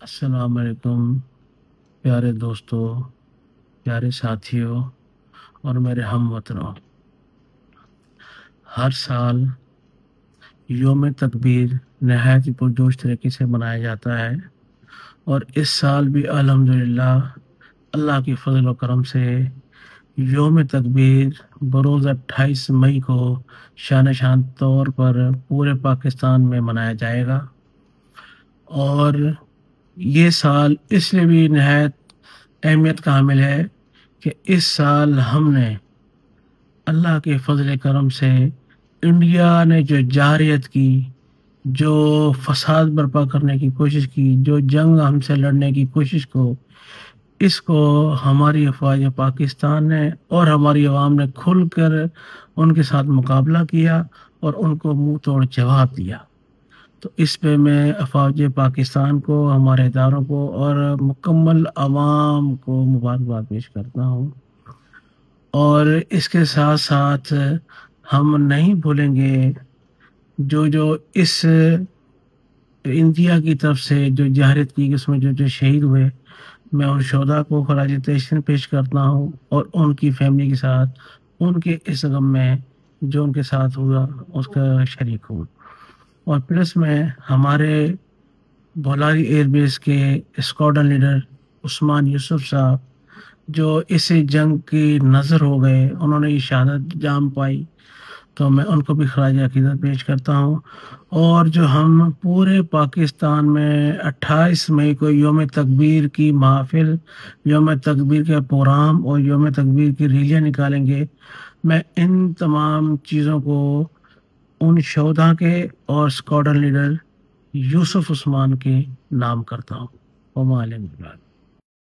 السلام علیکم پیارے دوستوں، پیارے ساتھیوں اور میرے ہم وطنوں۔ ہر سال یوم تکبیر نہایت ہی پرجوش طریقے سے منایا جاتا ہے، اور اس سال بھی الحمدللہ اللہ کی فضل و کرم سے یوم تکبیر بروز 28 مئی کو شان طور پر پورے پاکستان میں منایا جائے گا۔ اور یہ سال اس لیے بھی نہایت اہمیت کا حامل ہے کہ اس سال ہم نے اللہ کے فضل کرم سے انڈیا نے جو جارحیت کی، جو فساد برپا کرنے کی کوشش کی، جو جنگ ہم سے لڑنے کی کوشش اس کو ہماری افواج پاکستان نے اور ہماری عوام نے کھل کر ان کے ساتھ مقابلہ کیا اور ان کو منہ توڑ جواب دیا۔ تو اس پہ میں افواج پاکستان کو، ہمارے اداروں کو اور مکمل عوام کو مبارکباد پیش کرتا ہوں۔ اور اس کے ساتھ ساتھ ہم نہیں بھولیں گے جو اس انڈیا کی طرف سے جو جارحیت کی، اس میں جو شہید ہوئے، میں ان شہداء کو خراج تحسین پیش کرتا ہوں اور ان کی فیملی کے ساتھ ان کے اس غم میں جو ان کے ساتھ ہوا اس کا شریک ہوں۔ اور پلس میں ہمارے بولاری ایئر بیس کے اسکواڈرن لیڈر عثمان یوسف صاحب جو اس جنگ کی نظر ہو گئے، انہوں نے یہ شہادت جام پائی، تو میں ان کو بھی خراج عقیدت پیش کرتا ہوں۔ اور جو ہم پورے پاکستان میں 28 مئی کو یوم تکبیر کی محافل، یوم تکبیر کے پروگرام اور یوم تکبیر کی ریلیاں نکالیں گے، میں ان تمام چیزوں کو ان شہداء کے اور اسکواڈرن لیڈر یوسف عثمان کے نام کرتا ہوں۔ وما علینا۔